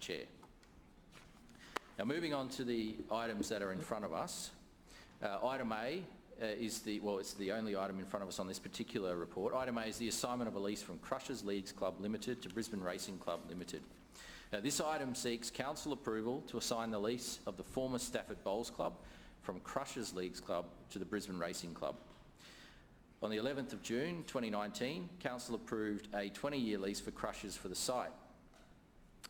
Chair. Now, moving on to the items that are in front of us. Item A is it's the only item in front of us on this particular report. Item A is the assignment of a lease from Councillors Leagues Club Limited to Brisbane Racing Club Limited. Now, this item seeks council approval to assign the lease of the former Stafford Bowls Club from Councillors Leagues Club to the Brisbane Racing Club. On the 11th of June 2019, Council approved a 20-year lease for Crushers for the site.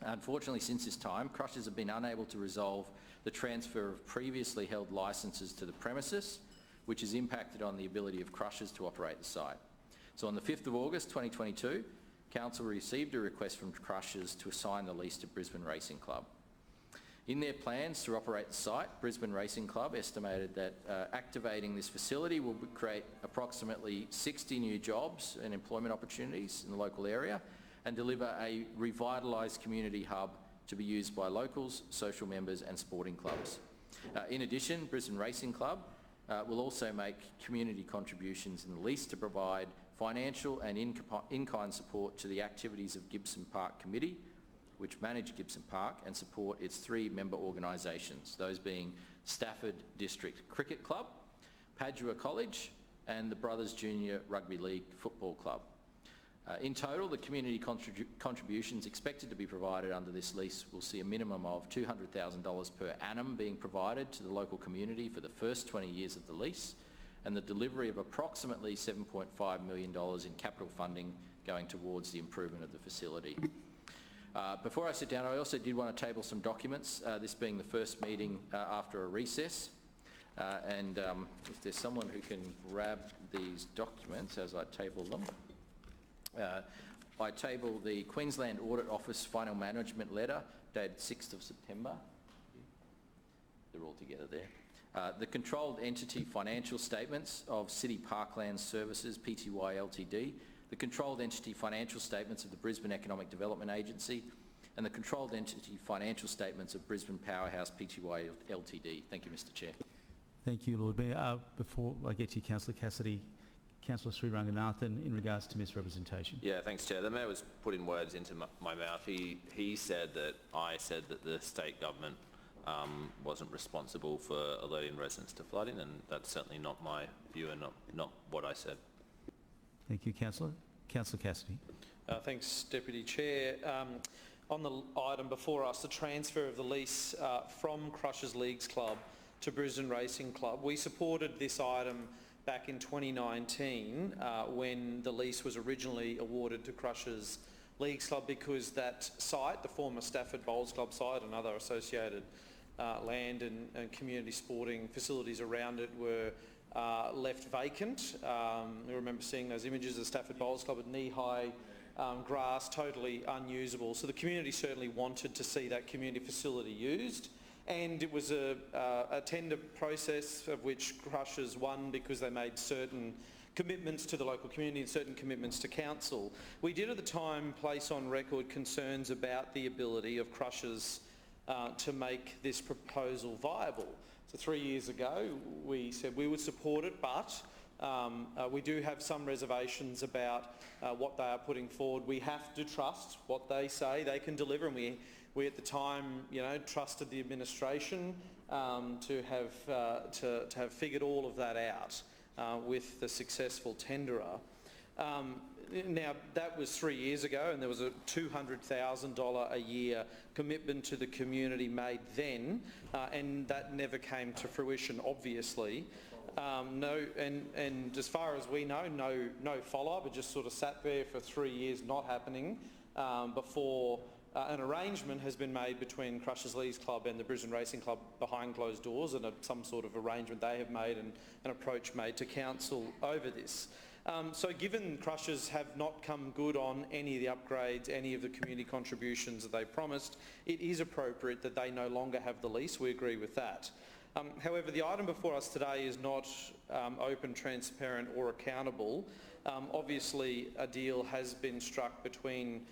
Unfortunately, since this time, Crushers have been unable to resolve the transfer of previously held licences to the premises, which has impacted on the ability of Crushers to operate the site. So on the 5th of August 2022, Council received a request from Crushers to assign the lease to Brisbane Racing Club. In their plans to operate the site, Brisbane Racing Club estimated that activating this facility will create approximately 60 new jobs and employment opportunities in the local area and deliver a revitalised community hub to be used by locals, social members and sporting clubs. In addition, Brisbane Racing Club will also make community contributions in the lease to provide financial and in-kind support to the activities of Gibson Park Committee, which manage Gibson Park and support its 3 member organisations, those being Stafford District Cricket Club, Padua College and the Brothers Junior Rugby League Football Club. In total, the community contributions expected to be provided under this lease will see a minimum of $200,000 per annum being provided to the local community for the first 20 years of the lease, and the delivery of approximately $7.5 million in capital funding going towards the improvement of the facility. Before I sit down, I also did want to table some documents, this being the first meeting after a recess. If there's someone who can grab these documents as I table them. I table the Queensland Audit Office Final Management Letter dated 6th of September. They're all together there. The Controlled Entity Financial Statements of City Parkland Services Pty Ltd, the Controlled Entity Financial Statements of the Brisbane Economic Development Agency, and the Controlled Entity Financial Statements of Brisbane Powerhouse Pty Ltd. Thank you, Mr. Chair. Thank you, Lord Mayor. Before I get to you, Councillor Cassidy, Councillor Sriranganathan, in regards to misrepresentation. Yeah, thanks, Chair. The Mayor was putting words into my mouth. He said that I said that the state government wasn't responsible for alerting residents to flooding, and that's certainly not my view and not what I said. Thank you, Councillor. Councillor Cassidy. Thanks, Deputy Chair. On the item before us, the transfer of the lease from Councillors Leagues Club to Brisbane Racing Club, we supported this item back in 2019 when the lease was originally awarded to Councillors Leagues Club, because that site, the former Stafford Bowls Club site and other associated land and community sporting facilities around it were left vacant. I remember seeing those images of the Stafford Bowls Club at knee-high grass, totally unusable. So the community certainly wanted to see that community facility used, and it was a tender process of which Crushers won because they made certain commitments to the local community and certain commitments to council. We did at the time place on record concerns about the ability of Crushers to make this proposal viable. So 3 years ago we said we would support it, but we do have some reservations about what they are putting forward. We have to trust what they say they can deliver, and we at the time, trusted the administration to have figured all of that out with the successful tenderer. Now, that was 3 years ago, and there was a $200,000 a year commitment to the community made then, and that never came to fruition, obviously. And as far as we know, no follow-up. It just sort of sat there for 3 years, not happening, before an arrangement has been made between Councillors Leagues Club and the Brisbane Racing Club behind closed doors, and some sort of arrangement they have made and an approach made to council over this. So given Crushers have not come good on any of the upgrades, any of the community contributions that they promised, it is appropriate that they no longer have the lease. We agree with that. However, the item before us today is not open, transparent or accountable. Obviously, a deal has been struck between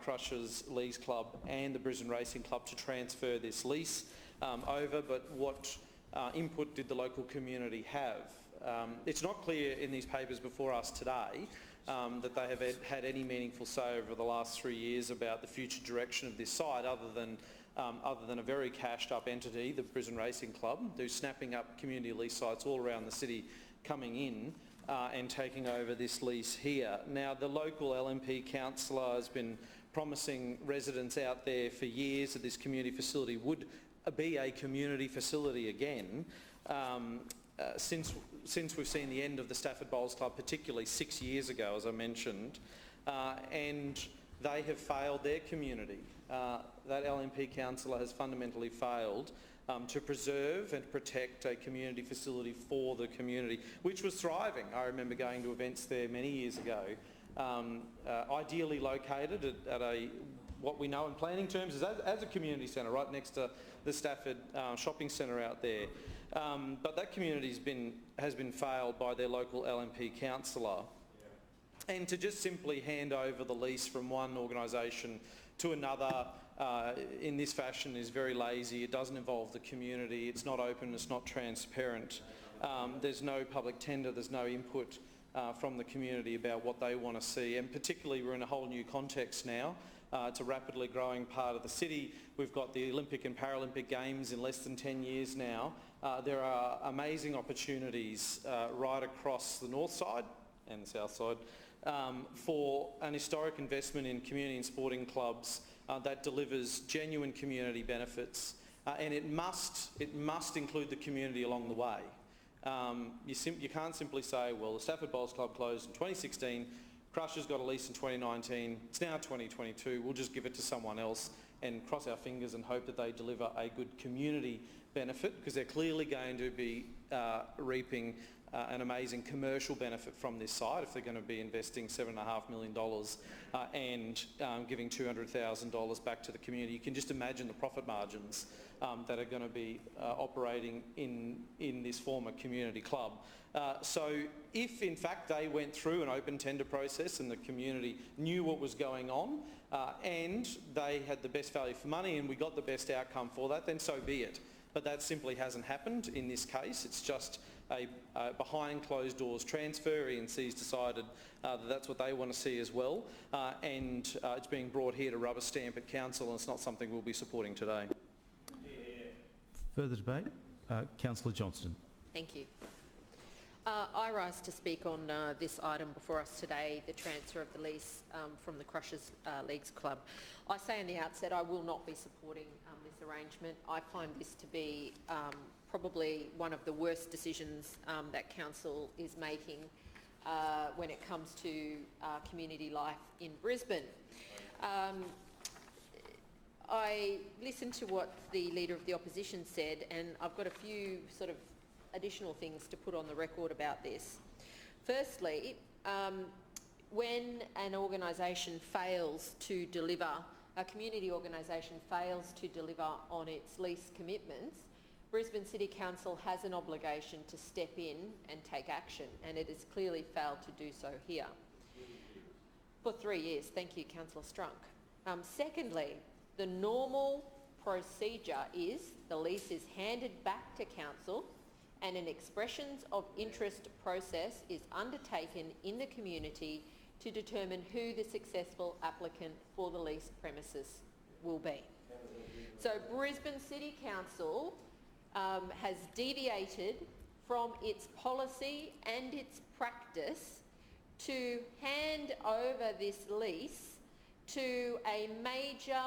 Councillors Leagues Club and the Brisbane Racing Club to transfer this lease over, but what input did the local community have? It's not clear in these papers before us today that they have had any meaningful say over the last 3 years about the future direction of this site, other than a very cashed up entity, the Brisbane Racing Club, who's snapping up community lease sites all around the city, coming in and taking over this lease here. Now, the local LNP councillor has been promising residents out there for years that this community facility would be a community facility again. Since we've seen the end of the Stafford Bowls Club, particularly 6 years ago, as I mentioned, and they have failed their community. That LNP councillor has fundamentally failed to preserve and protect a community facility for the community, which was thriving. I remember going to events there many years ago, ideally located at what we know in planning terms is as a community centre, right next to the Stafford shopping centre out there. But that community has been failed by their local LNP councillor. And to just simply hand over the lease from one organisation to another in this fashion is very lazy. It doesn't involve the community. It's not open. It's not transparent. There's no public tender. There's no input from the community about what they want to see. And particularly, we're in a whole new context now. It's a rapidly growing part of the city. We've got the Olympic and Paralympic Games in less than 10 years now. There are amazing opportunities right across the north side and the south side for an historic investment in community and sporting clubs that delivers genuine community benefits, and it must include the community along the way. You can't simply say, well, the Stafford Bowls Club closed in 2016, Crushers got a lease in 2019, it's now 2022, we'll just give it to someone else and cross our fingers and hope that they deliver a good community benefit, because they're clearly going to be reaping an amazing commercial benefit from this site if they're going to be investing $7.5 million and giving $200,000 back to the community. You can just imagine the profit margins that are going to be operating in this former community club. So if in fact they went through an open tender process and the community knew what was going on and they had the best value for money and we got the best outcome for that, then so be it. But that simply hasn't happened in this case. It's just a behind closed doors transfer. ENC's decided that that's what they want to see as well, and it's being brought here to rubber stamp at council, and it's not something we'll be supporting today. Further debate? Councillor Johnston. Thank you. I rise to speak on this item before us today, the transfer of the lease from the Crushers Leagues Club. I say in the outset I will not be supporting this arrangement. I find this to be probably one of the worst decisions that council is making when it comes to community life in Brisbane. I listened to what the Leader of the Opposition said, and I've got a few sort of additional things to put on the record about this. Firstly, when an organisation fails to deliver, a community organisation fails to deliver on its lease commitments, Brisbane City Council has an obligation to step in and take action, and it has clearly failed to do so here. For 3 years. Thank you, Councillor Strunk. Secondly, the normal procedure is the lease is handed back to council and an expressions of interest process is undertaken in the community to determine who the successful applicant for the leased premises will be. So Brisbane City Council has deviated from its policy and its practice to hand over this lease to a major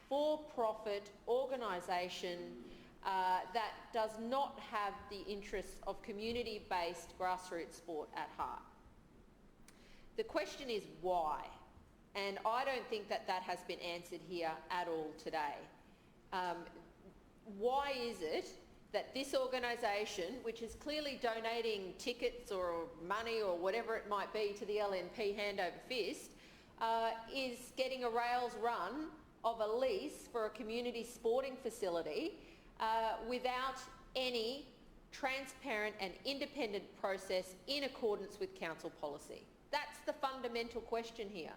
for-profit organisation that does not have the interests of community-based grassroots sport at heart. The question is why, and I don't think that that has been answered here at all today. Why is it that this organisation, which is clearly donating tickets or money or whatever it might be to the LNP hand over fist, is getting a rails run of a lease for a community sporting facility without any transparent and independent process in accordance with council policy? That's the fundamental question here.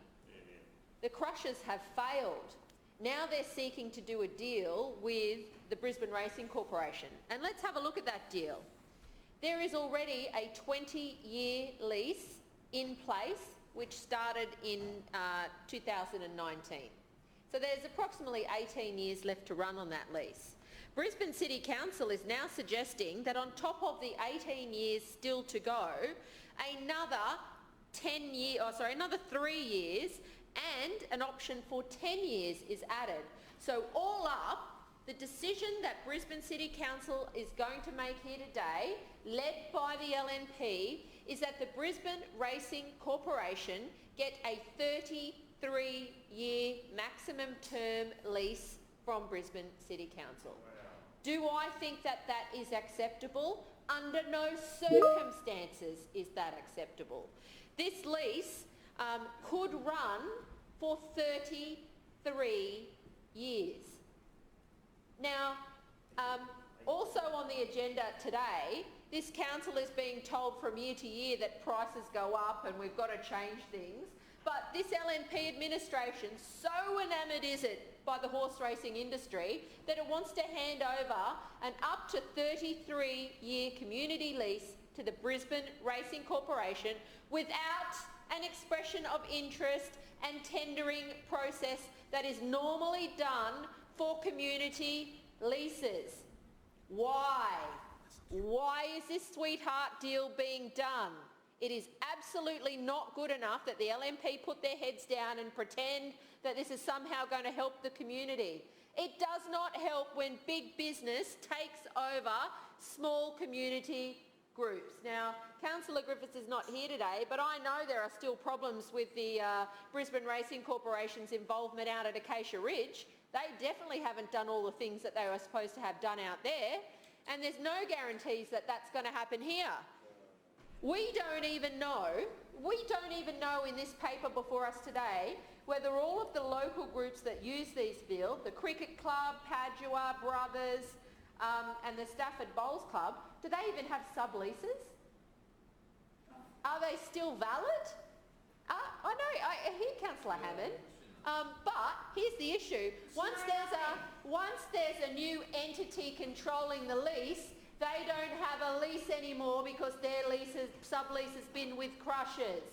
The Crushers have failed. Now they're seeking to do a deal with the Brisbane Racing Corporation. And let's have a look at that deal. There is already a 20-year lease in place which started in 2019. So there's approximately 18 years left to run on that lease. Brisbane City Council is now suggesting that on top of the 18 years still to go, another 3 years and an option for 10 years is added. So all up, the decision that Brisbane City Council is going to make here today, led by the LNP, is that the Brisbane Racing Corporation get a 33-year maximum term lease from Brisbane City Council. Do I think that that is acceptable? Under no circumstances is that acceptable. This lease could run for 33 years. Now, also on the agenda today, this council is being told from year to year that prices go up and we've got to change things. But this LNP administration, so enamoured is it by the horse racing industry that it wants to hand over an up to 33-year community lease to the Brisbane Racing Corporation without an expression of interest and tendering process that is normally done for community leases. Why? Why is this sweetheart deal being done? It is absolutely not good enough that the LNP put their heads down and pretend that this is somehow going to help the community. It does not help when big business takes over small community groups. Now, Councillor Griffiths is not here today, but I know there are still problems with the Brisbane Racing Corporation's involvement out at Acacia Ridge. They definitely haven't done all the things that they were supposed to have done out there, and there's no guarantees that that's going to happen here. We don't even know in this paper before us today whether all of the local groups that use these fields, the Cricket Club, Padua Brothers and the Stafford Bowls Club, do they even have subleases? Are they still valid? I know, I hear Councillor Hammond, but here's the issue. Once there's a new entity controlling the lease, they don't have a lease anymore because their sublease has been with Crushers.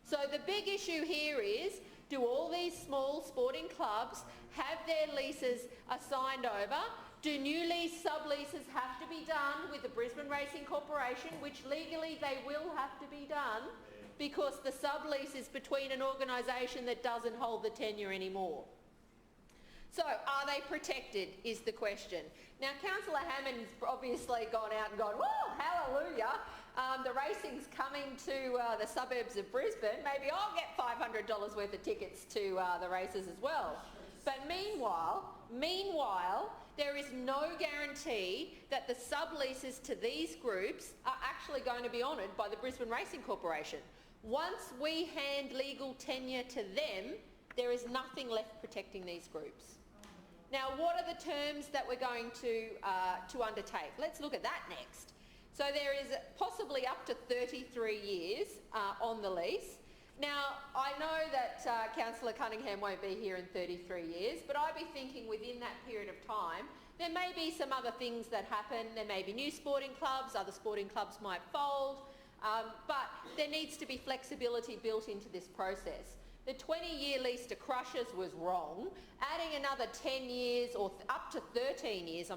So the big issue here is, do all these small sporting clubs have their leases assigned over? Do new lease subleases have to be done with the Brisbane Racing Corporation, which legally they will have to be done because the sublease is between an organisation that doesn't hold the tenure anymore? So are they protected is the question. Now, Councillor Hammond's obviously gone out and gone, whoa, hallelujah, the racing's coming to the suburbs of Brisbane, maybe I'll get $500 worth of tickets to the races as well. But meanwhile, there is no guarantee that the subleases to these groups are actually going to be honoured by the Brisbane Racing Corporation. Once we hand legal tenure to them, there is nothing left protecting these groups. Now, what are the terms that we're going to undertake? Let's look at that next. So there is possibly up to 33 years on the lease. Now, I know that Councillor Cunningham won't be here in 33 years, but I'd be thinking within that period of time, there may be some other things that happen. There may be new sporting clubs, other sporting clubs might fold, but there needs to be flexibility built into this process. The 20-year lease to Crushers was wrong. Adding another 10 years or up to 13 years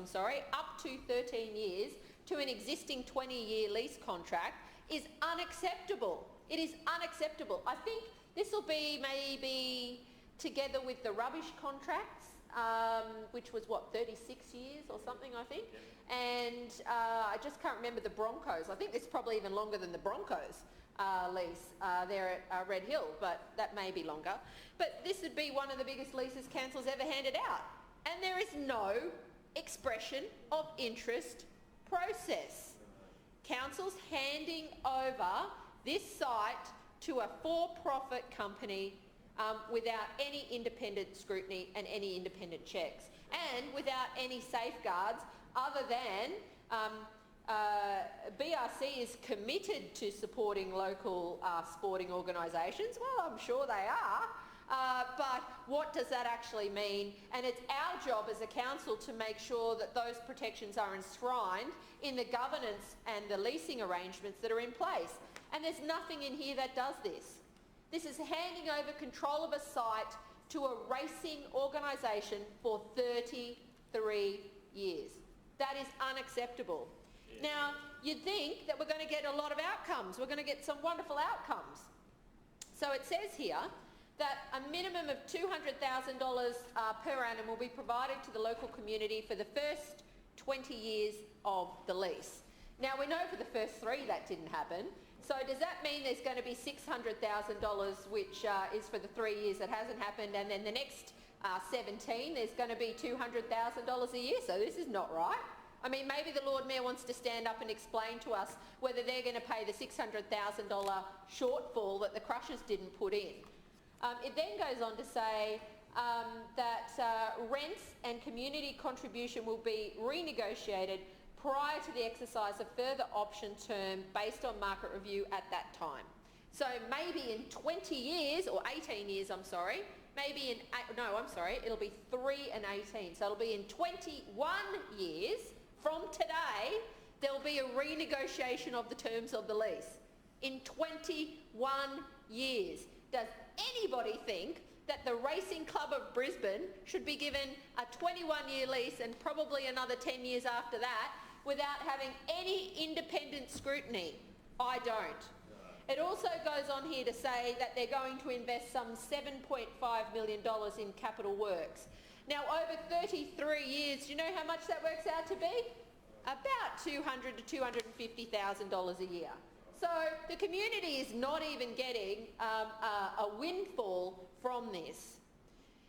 to an existing 20-year lease contract is unacceptable. It is unacceptable. I think this will be maybe together with the rubbish contracts, which was what, 36 years or something, I think. And I just can't remember the Broncos. I think it's probably even longer than the Broncos lease there at Red Hill, but that may be longer. But this would be one of the biggest leases council's ever handed out. And there is no expression of interest process. Council's handing over this site to a for-profit company without any independent scrutiny and any independent checks, and without any safeguards other than BRC is committed to supporting local sporting organisations. Well, I'm sure they are, but what does that actually mean? And it's our job as a council to make sure that those protections are enshrined in the governance and the leasing arrangements that are in place. And there's nothing in here that does this. This is handing over control of a site to a racing organisation for 33 years. That is unacceptable. Now, you'd think that we're going to get a lot of outcomes. We're going to get some wonderful outcomes. So it says here that a minimum of $200,000 per annum will be provided to the local community for the first 20 years of the lease. Now, we know for the first 3 that didn't happen. So does that mean there's going to be $600,000, which is for the 3 years that hasn't happened, and then the next 17 there's going to be $200,000 a year? So this is not right. I mean, maybe the Lord Mayor wants to stand up and explain to us whether they're going to pay the $600,000 shortfall that the Crushers didn't put in. It then goes on to say that rents and community contribution will be renegotiated prior to the exercise of further option term based on market review at that time. So maybe in 20 years, or 18 years, I'm sorry, maybe in, no, I'm sorry, it'll be 3 and 18. So it'll be in 21 years from today, there'll be a renegotiation of the terms of the lease. In 21 years. Does anybody think that the Racing Club of Brisbane should be given a 21-year lease and probably another 10 years after that without having any independent scrutiny? I don't. It also goes on here to say that they're going to invest some $7.5 million in capital works. Now, over 33 years, do you know how much that works out to be? About $200,000 to $250,000 a year. So the community is not even getting a windfall from this.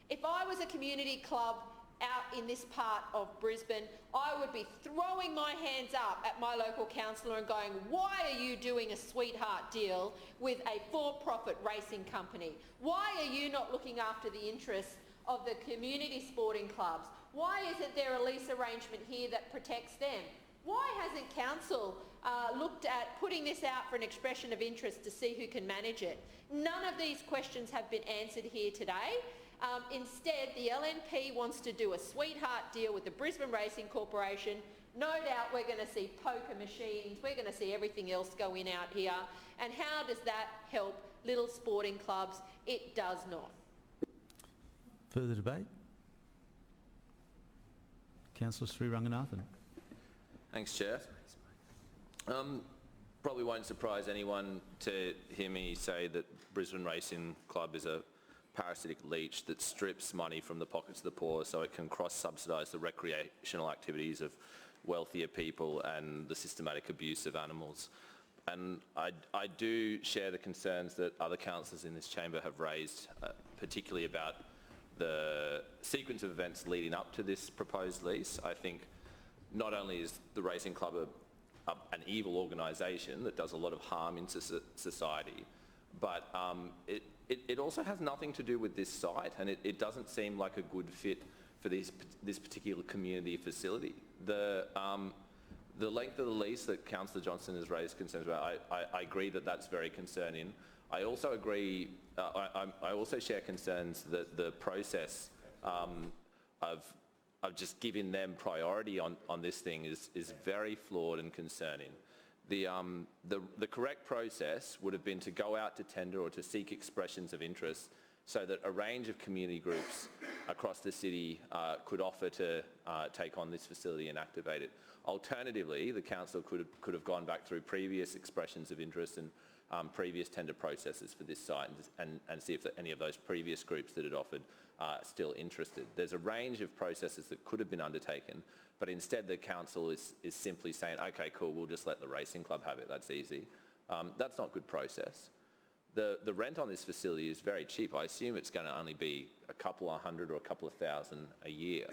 If I was a community club out in this part of Brisbane, I would be throwing my hands up at my local councillor and going, why are you doing a sweetheart deal with a for-profit racing company? Why are you not looking after the interests of the community sporting clubs? Why isn't there a lease arrangement here that protects them? Why hasn't council looked at putting this out for an expression of interest to see who can manage it? None of these questions have been answered here today. Instead, the LNP wants to do a sweetheart deal with the Brisbane Racing Corporation. No doubt we're going to see poker machines, we're going to see everything else go in out here. And how does that help little sporting clubs? It does not. Further debate? Councillor Sri Ranganathan. Thanks, Chair. Probably won't surprise anyone to hear me say that Brisbane Racing Club is a parasitic leech that strips money from the pockets of the poor so it can cross-subsidise the recreational activities of wealthier people and the systematic abuse of animals. And I do share the concerns that other councillors in this chamber have raised, particularly about the sequence of events leading up to this proposed lease. I think not only is the Racing Club an evil organisation that does a lot of harm into society, but it also has nothing to do with this site, and it doesn't seem like a good fit for this particular community facility. The length of the lease that Councillor Johnston has raised concerns about, I agree that that's very concerning. I also agree, I also share concerns that the process of just giving them priority on this thing is very flawed and concerning. The correct process would have been to go out to tender or to seek expressions of interest so that a range of community groups across the city could offer to take on this facility and activate it. Alternatively, the council could have gone back through previous expressions of interest and previous tender processes for this site and see if any of those previous groups that had offered are still interested. There's a range of processes that could have been undertaken, but instead the council is simply saying, okay, cool, we'll just let the racing club have it, that's easy. That's not good process. The rent on this facility is very cheap. I assume it's going to only be a couple of hundred or a couple of thousand a year.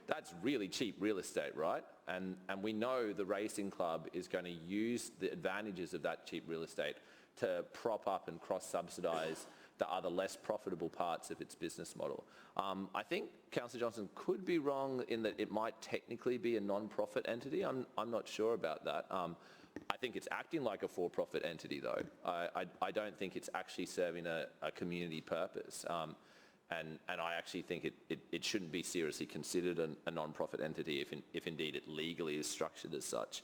That's really cheap real estate, right? And we know the racing club is going to use the advantages of that cheap real estate to prop up and cross-subsidise the other less profitable parts of its business model. I think Councillor Johnson could be wrong in that it might technically be a non-profit entity. I'm not sure about that. I think it's acting like a for-profit entity though. I don't think it's actually serving a community purpose. And I actually think it shouldn't be seriously considered a non-profit entity if indeed it legally is structured as such.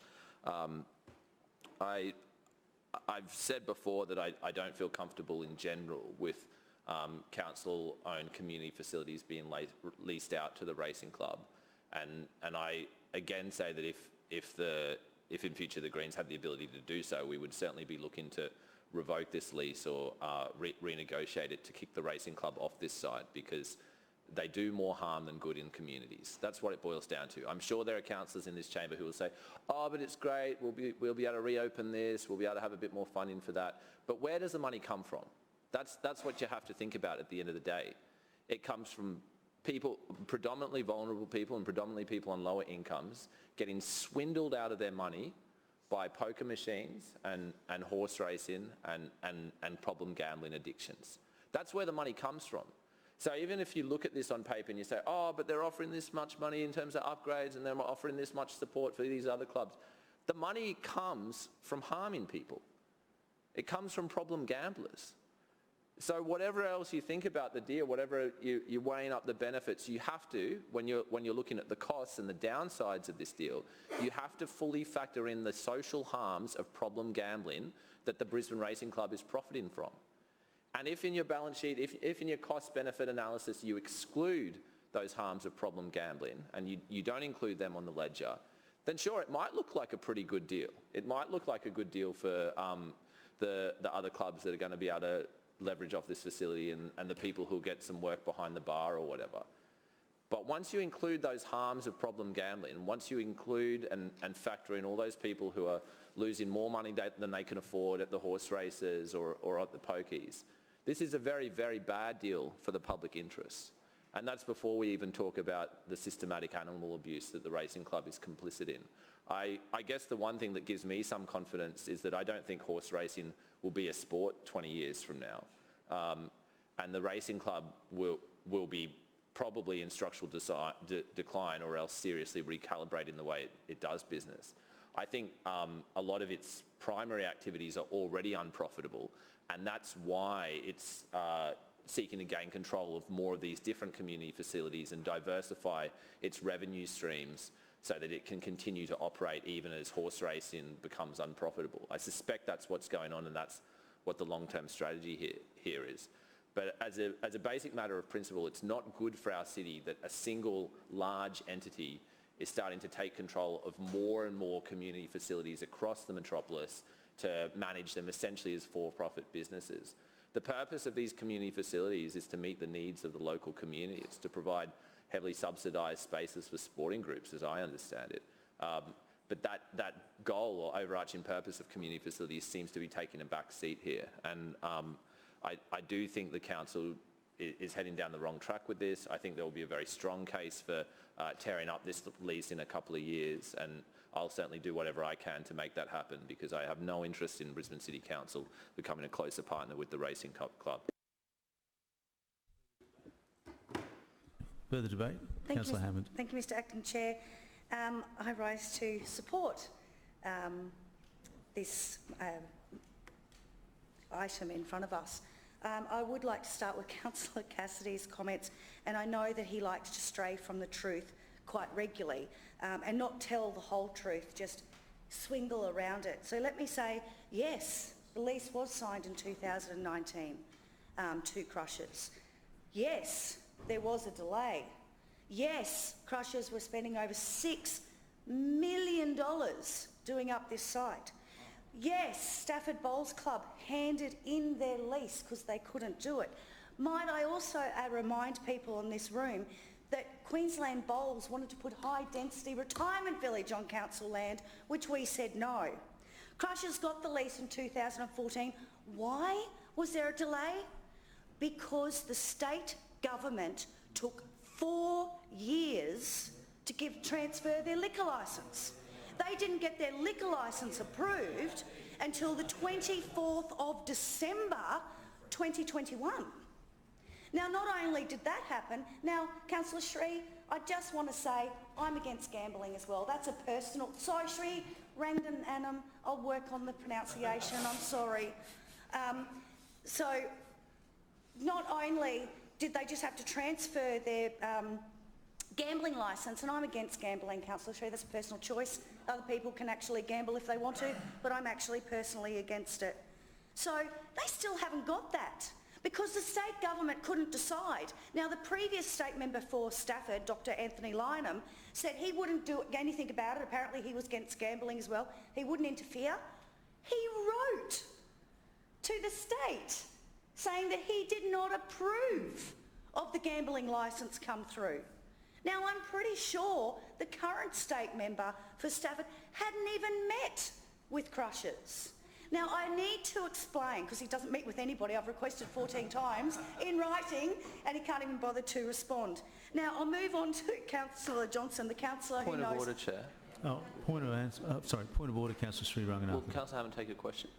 I've said before that I don't feel comfortable in general with council-owned community facilities being leased out to the racing club, and I again say that if in future the Greens have the ability to do so, we would certainly be looking to revoke this lease or renegotiate it to kick the racing club off this site, because they do more harm than good in communities. That's what it boils down to. I'm sure there are councillors in this chamber who will say, oh, but it's great, we'll be able to reopen this, we'll be able to have a bit more funding for that. But where does the money come from? That's what you have to think about at the end of the day. It comes from people, predominantly vulnerable people and predominantly people on lower incomes, getting swindled out of their money by poker machines and horse racing and problem gambling addictions. That's where the money comes from. So even if you look at this on paper and you say, oh, but they're offering this much money in terms of upgrades and they're offering this much support for these other clubs, the money comes from harming people. It comes from problem gamblers. So whatever else you think about the deal, whatever you're weighing up the benefits, you have to, when you're looking at the costs and the downsides of this deal, you have to fully factor in the social harms of problem gambling that the Brisbane Racing Club is profiting from. And if in your balance sheet, if in your cost-benefit analysis you exclude those harms of problem gambling and you don't include them on the ledger, then sure, it might look like a pretty good deal. It might look like a good deal for the other clubs that are going to be able to leverage off this facility and the people who'll get some work behind the bar or whatever. But once you include those harms of problem gambling, once you include and factor in all those people who are losing more money than they can afford at the horse races or at the pokies, this is a very, very bad deal for the public interest. And that's before we even talk about the systematic animal abuse that the racing club is complicit in. I guess the one thing that gives me some confidence is that I don't think horse racing will be a sport 20 years from now. And the racing club will be probably in structural decline or else seriously recalibrating the way it does business. I think a lot of its primary activities are already unprofitable, and that's why it's seeking to gain control of more of these different community facilities and diversify its revenue streams so that it can continue to operate even as horse racing becomes unprofitable. I suspect that's what's going on, and that's what the long-term strategy here is. But as a basic matter of principle, it's not good for our city that a single large entity is starting to take control of more and more community facilities across the metropolis to manage them essentially as for-profit businesses. The purpose of these community facilities is to meet the needs of the local community. It's to provide heavily subsidised spaces for sporting groups, as I understand it. But that goal or overarching purpose of community facilities seems to be taking a back seat here. And I do think the council is heading down the wrong track with this. I think there will be a very strong case for tearing up this lease in a couple of years, and I'll certainly do whatever I can to make that happen, because I have no interest in Brisbane City Council becoming a closer partner with the racing club. Further debate? Councillor Hammond. Thank you, Mr Acting Chair. I rise to support this item in front of us. I would like to start with Councillor Cassidy's comments, and I know that he likes to stray from the truth quite regularly and not tell the whole truth, just swingle around it. So let me say, yes, the lease was signed in 2019 to Crushers. Yes, there was a delay. Yes, Crushers were spending over $6 million doing up this site. Yes, Stafford Bowls Club handed in their lease because they couldn't do it. Might I also remind people in this room that Queensland Bowls wanted to put high-density retirement village on council land, which we said no. Crushers got the lease in 2014. Why was there a delay? Because the state government took 4 years to transfer their liquor licence. They didn't get their liquor licence approved until the 24th of December 2021. Now, not only did that happen, now, Councillor Sri, I just want to say I'm against gambling as well. That's a personal... Sorry, Sri, Rangdan Anam, I'll work on the pronunciation, I'm sorry. So, not only did they just have to transfer Gambling licence, and I'm against gambling, Councillor Schrinner, that's a personal choice. Other people can actually gamble if they want to, but I'm actually personally against it. So they still haven't got that because the state government couldn't decide. Now, the previous state member for Stafford, Dr Anthony Lynham, said he wouldn't do anything about it. Apparently he was against gambling as well. He wouldn't interfere. He wrote to the state saying that he did not approve of the gambling licence come through. Now, I'm pretty sure the current state member for Stafford hadn't even met with Crushers. Now, I need to explain, because he doesn't meet with anybody, I've requested 14 times in writing, and he can't even bother to respond. Now, I'll move on to Councillor Johnson, the councillor who knows... Point of order, Chair. Oh, point of order, Councillor Sri Ranganathan. Will Councillor Hammond take a question?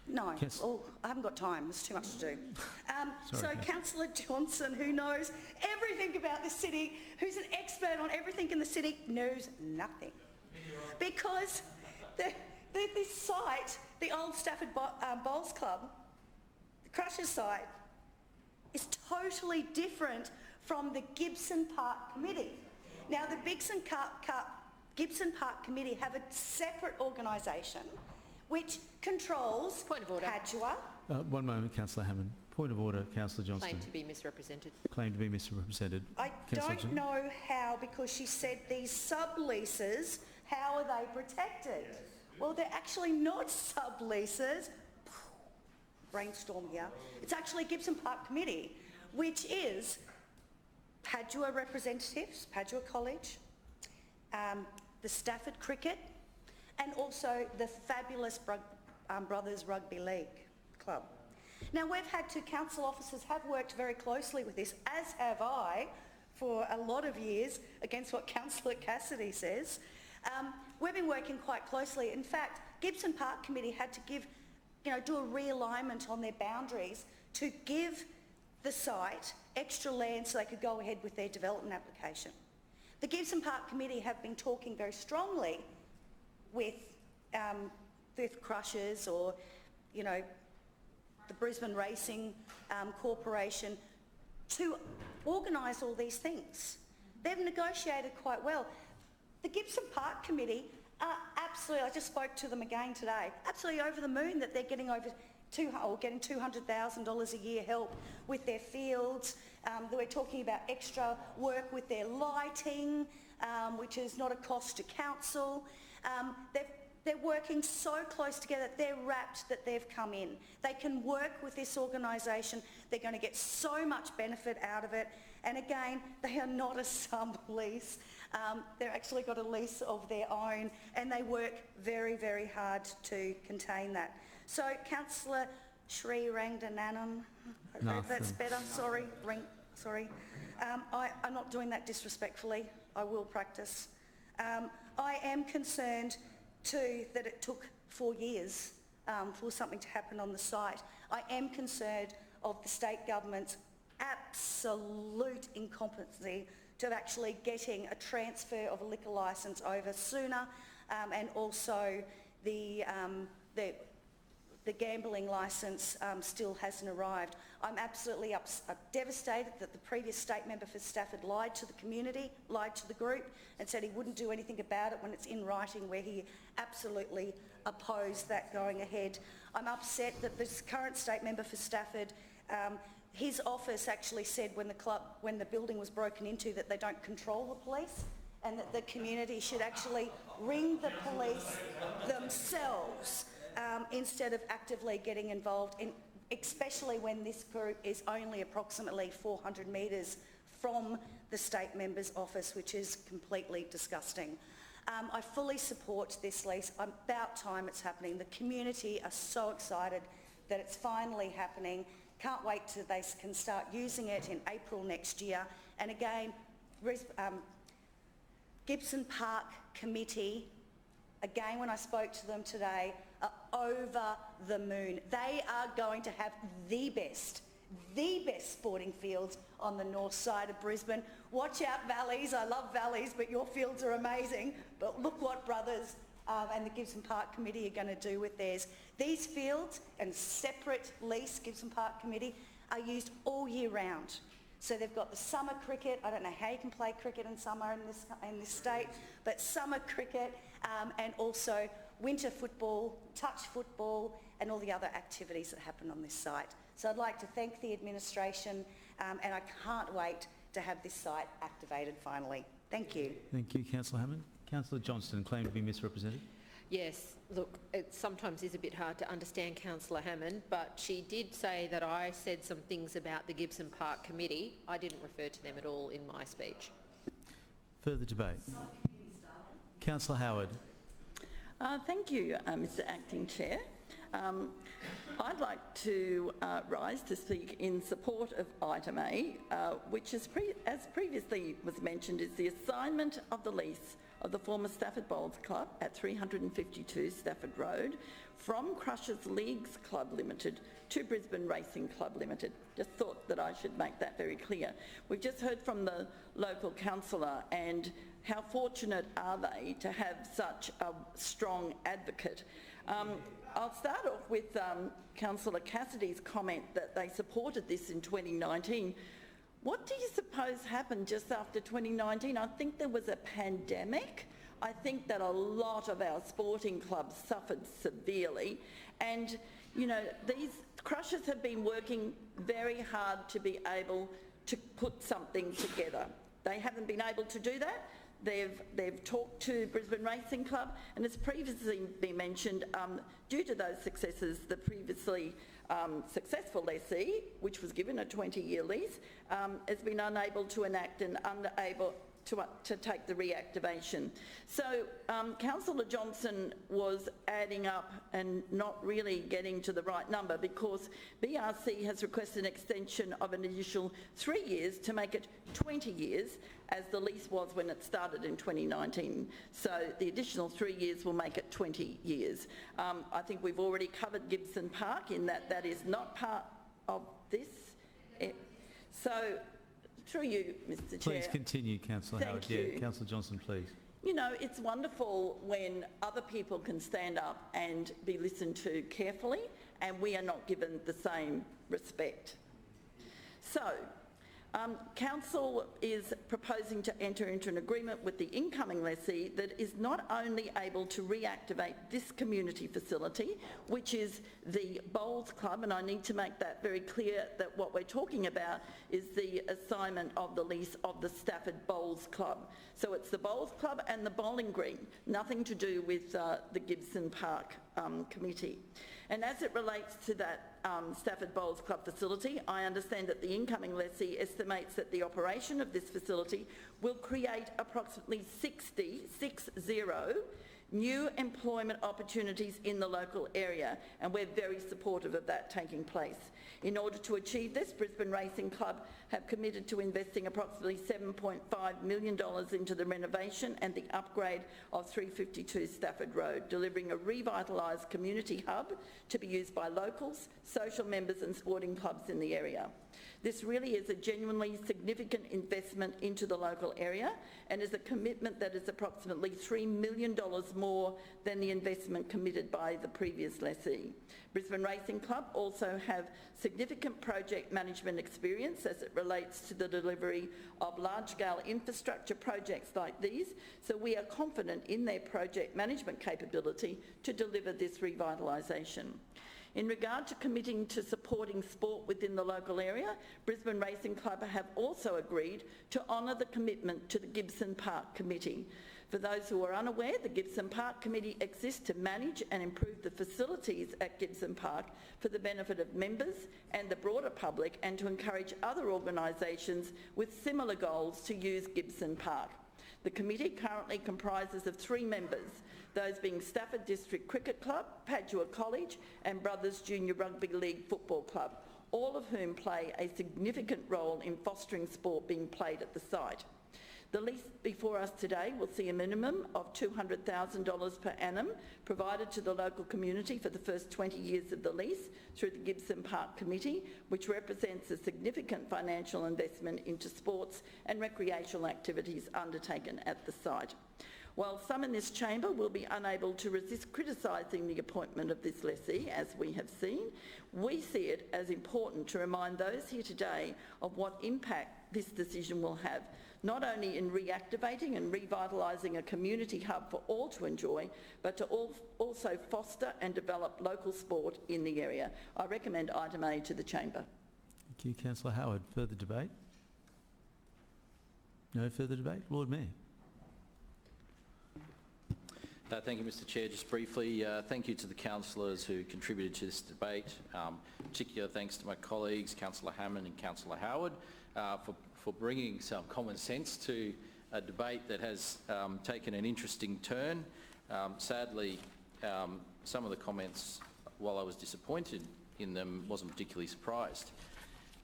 No, I haven't got time, there's too much to do. So Councillor Johnson, who knows everything about the city, who's an expert on everything in the city, knows nothing. Because this site, the old Stafford Bowls Club, the Crushers site, is totally different from the Gibson Park Committee. Now, the Gibson Park Committee have a separate organisation which controls Point of order. Padua. One moment, Councillor Hammond. Point of order, Councillor Johnston. Claimed to be misrepresented. Claimed to be misrepresented. I don't know how, because she said these subleases, how are they protected? Well, they're actually not subleases. Brainstorm here. It's actually Gibson Park Committee, which is Padua representatives, Padua College, the Stafford Cricket, and also the fabulous Brothers Rugby League Club. Now, we've had two council officers have worked very closely with this, as have I, for a lot of years, against what Councillor Cassidy says. We've been working quite closely. In fact, Gibson Park Committee had to do a realignment on their boundaries to give the site extra land so they could go ahead with their development application. The Gibson Park Committee have been talking very strongly with Crushers or, the Brisbane Racing Corporation to organise all these things. They've negotiated quite well. The Gibson Park Committee are absolutely, I just spoke to them again today, absolutely over the moon that they're getting getting $200,000 a year help with their fields. We're talking about extra work with their lighting, which is not a cost to council. They're working so close together, they're rapt that they've come in. They can work with this organisation, they're going to get so much benefit out of it. And again, they are not a sublease. They've actually got a lease of their own, and they work very, very hard to contain that. So, Councillor Sri Ranganathan, I hope that's better, sorry. I'm not doing that disrespectfully, I will practice. I am concerned too that it took 4 years for something to happen on the site. I am concerned of the state government's absolute incompetency to actually getting a transfer of a liquor licence over sooner, and also the gambling licence still hasn't arrived. I'm absolutely devastated that the previous state member for Stafford lied to the community, lied to the group, and said he wouldn't do anything about it when it's in writing, where he absolutely opposed that going ahead. I'm upset that this current state member for Stafford, his office actually said when the building was broken into that they don't control the police, and that the community should actually ring the police themselves instead of actively getting involved, especially when this group is only approximately 400 metres from the state member's office, which is completely disgusting. I fully support this lease. About time it's happening. The community are so excited that it's finally happening. Can't wait till they can start using it in April next year. And again, Gibson Park Committee, again when I spoke to them today, are over the moon. They are going to have the best sporting fields on the north side of Brisbane. Watch out, Valleys. I love Valleys, but your fields are amazing. But look what Brothers and the Gibson Park Committee are going to do with theirs. These fields and separate lease Gibson Park Committee are used all year round. So they've got the summer cricket. I don't know how you can play cricket in summer in this state, but summer cricket and also winter football, touch football and all the other activities that happen on this site. So I'd like to thank the administration and I can't wait to have this site activated finally. Thank you. Thank you, Councillor Hammond. Councillor Johnston claimed to be misrepresented. Yes, look, it sometimes is a bit hard to understand Councillor Hammond, but she did say that I said some things about the Gibson Park Committee. I didn't refer to them at all in my speech. Further debate. Councillor Howard. Thank you, Mr Acting Chair. I'd like to rise to speak in support of item A, which is as previously was mentioned, is the assignment of the lease of the former Stafford Bowls Club at 352 Stafford Road from Crushers Leagues Club Limited to Brisbane Racing Club Limited. Just thought that I should make that very clear. We've just heard from the local councillor and how fortunate are they to have such a strong advocate. I'll start off with Councillor Cassidy's comment that they supported this in 2019. What do you suppose happened just after 2019? I think there was a pandemic. I think that a lot of our sporting clubs suffered severely. And, you know, these Crushers have been working very hard to be able to put something together. They haven't been able to do that. They've talked to Brisbane Racing Club, and as previously been mentioned, due to those successes, the previously successful lessee, which was given a 20-year lease, has been unable to enact and unable to take the reactivation. So Councillor Johnson was adding up and not really getting to the right number because BRC has requested an extension of an additional 3 years to make it 20 years as the lease was when it started in 2019. So the additional 3 years will make it 20 years. I think we've already covered Gibson Park in that is not part of this. So through you, Mr Chair. Please continue, Councillor Howard. Thank you. Yeah, Councillor Johnson, please. You know, it's wonderful when other people can stand up and be listened to carefully and we are not given the same respect. So, Council is proposing to enter into an agreement with the incoming lessee that is not only able to reactivate this community facility, which is the Bowls Club, and I need to make that very clear that what we're talking about is the assignment of the lease of the Stafford Bowls Club. So it's the Bowls Club and the bowling green, nothing to do with the Gibson Park Committee. And as it relates to that Stafford Bowls Club facility, I understand that the incoming lessee estimates that the operation of this facility will create approximately 60 new employment opportunities in the local area, and we're very supportive of that taking place. In order to achieve this, Brisbane Racing Club have committed to investing approximately $7.5 million into the renovation and the upgrade of 352 Stafford Road, delivering a revitalised community hub to be used by locals, social members and sporting clubs in the area. This really is a genuinely significant investment into the local area and is a commitment that is approximately $3 million more than the investment committed by the previous lessee. Brisbane Racing Club also have significant project management experience as it relates to the delivery of large-scale infrastructure projects like these, so we are confident in their project management capability to deliver this revitalisation. In regard to committing to supporting sport within the local area, Brisbane Racing Club have also agreed to honour the commitment to the Gibson Park Committee. For those who are unaware, the Gibson Park Committee exists to manage and improve the facilities at Gibson Park for the benefit of members and the broader public, and to encourage other organisations with similar goals to use Gibson Park. The committee currently comprises of 3 members, those being Stafford District Cricket Club, Padua College and Brothers Junior Rugby League Football Club, all of whom play a significant role in fostering sport being played at the site. The lease before us today will see a minimum of $200,000 per annum provided to the local community for the first 20 years of the lease through the Gibson Park Committee, which represents a significant financial investment into sports and recreational activities undertaken at the site. While some in this chamber will be unable to resist criticising the appointment of this lessee, as we have seen, we see it as important to remind those here today of what impact this decision will have, not only in reactivating and revitalising a community hub for all to enjoy, but to also foster and develop local sport in the area. I recommend item A to the chamber. Thank you, Councillor Howard. Further debate? No further debate? Lord Mayor. Thank you, Mr Chair. Just briefly, thank you to the councillors who contributed to this debate. Particular thanks to my colleagues, Councillor Hammond and Councillor Howard, for bringing some common sense to a debate that has taken an interesting turn. Sadly, some of the comments, while I was disappointed in them, wasn't particularly surprised.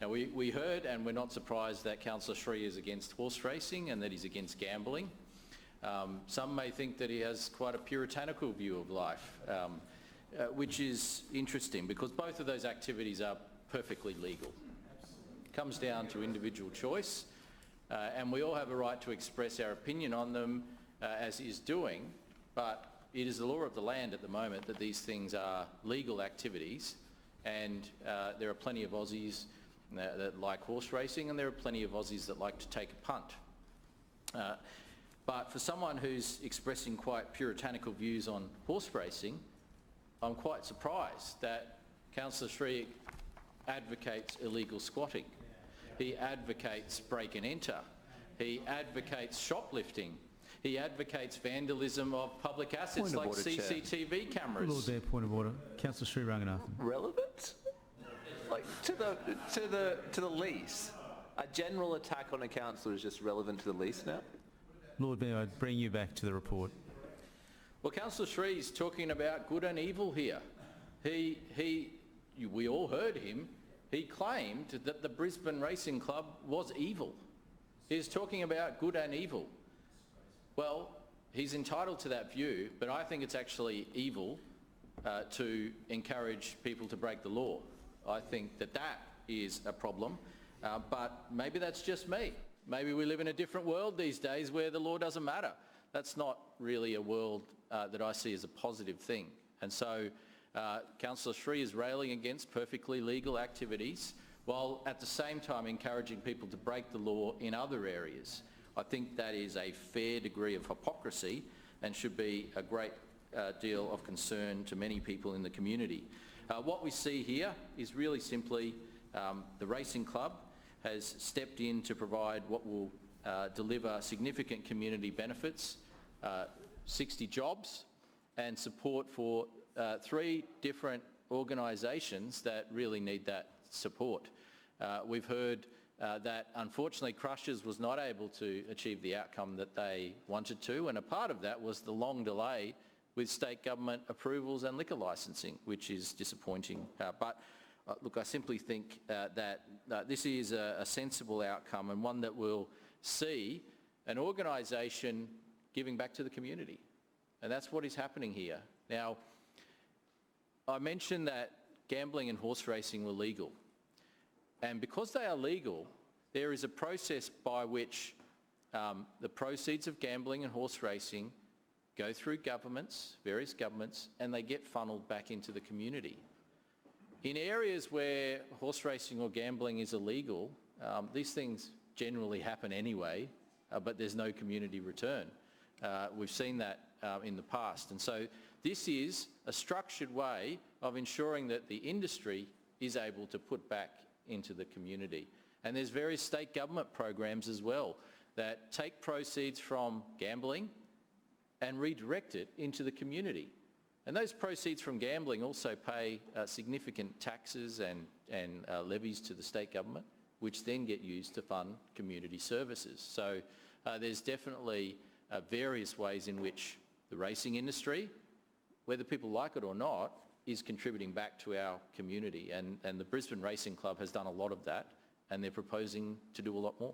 Now, we heard, and we're not surprised, that Councillor Schrinner is against horse racing and that he's against gambling. Some may think that he has quite a puritanical view of life, which is interesting because both of those activities are perfectly legal. It comes down to individual choice, and we all have a right to express our opinion on them, as he is doing, but it is the law of the land at the moment that these things are legal activities, and there are plenty of Aussies that like horse racing, and there are plenty of Aussies that like to take a punt. But for someone who's expressing quite puritanical views on horse racing, I'm quite surprised that Councillor Schrinner advocates illegal squatting. He advocates break and enter. He advocates shoplifting. He advocates vandalism of public assets like CCTV cameras. Lord Mayor, point of order. Councillor Sri Ranganathan. Relevant? Like to the lease. A general attack on a councillor is just relevant to the lease now? Lord Mayor, I'd bring you back to the report. Well, Councillor Schrinner is talking about good and evil here. We all heard him. He claimed that the Brisbane Racing Club was evil. He's talking about good and evil. Well, he's entitled to that view, but I think it's actually evil to encourage people to break the law. I think that is a problem, but maybe that's just me. Maybe we live in a different world these days where the law doesn't matter. That's not really a world that I see as a positive thing. And so Councillor Schrinner is railing against perfectly legal activities while at the same time encouraging people to break the law in other areas. I think that is a fair degree of hypocrisy and should be a great deal of concern to many people in the community. What we see here is really simply the racing club has stepped in to provide what will deliver significant community benefits, 60 jobs and support for 3 different organisations that really need that support. We've heard that unfortunately Crushers was not able to achieve the outcome that they wanted to, and a part of that was the long delay with state government approvals and liquor licensing, which is disappointing. Look, I simply think that this is a sensible outcome and one that will see an organisation giving back to the community. And that's what is happening here. Now, I mentioned that gambling and horse racing were legal. And because they are legal, there is a process by which the proceeds of gambling and horse racing go through governments, various governments, and they get funneled back into the community. In areas where horse racing or gambling is illegal, these things generally happen anyway, but there's no community return. We've seen that in the past. And so this is a structured way of ensuring that the industry is able to put back into the community. And there's various state government programs as well that take proceeds from gambling and redirect it into the community. And those proceeds from gambling also pay significant taxes and levies to the state government, which then get used to fund community services. So there's definitely various ways in which the racing industry, whether people like it or not, is contributing back to our community. And the Brisbane Racing Club has done a lot of that, and they're proposing to do a lot more.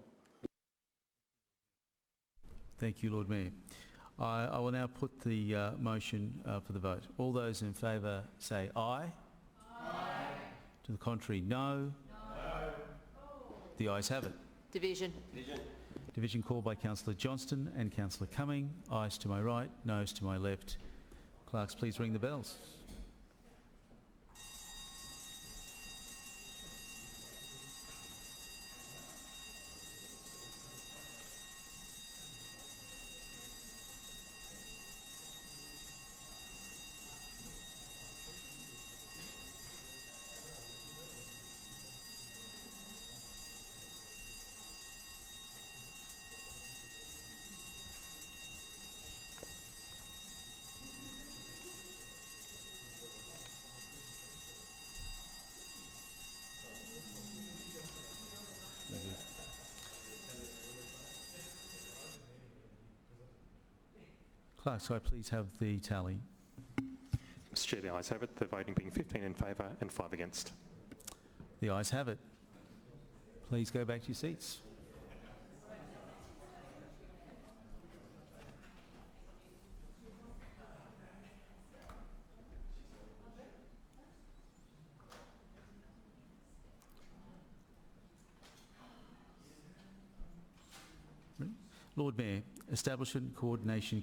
Thank you, Lord Mayor. I will now put the motion for the vote. All those in favour say aye. Aye. To the contrary, no. No. The ayes have it. Division. Division called by Councillor Johnston and Councillor Cumming. Ayes to my right, noes to my left. Clerks, please ring the bells. Clerks, so I please have the tally. Mr Chair, the ayes have it, the voting being 15 in favour and 5 against. The ayes have it. Please go back to your seats. Lord Mayor, Establishment Coordination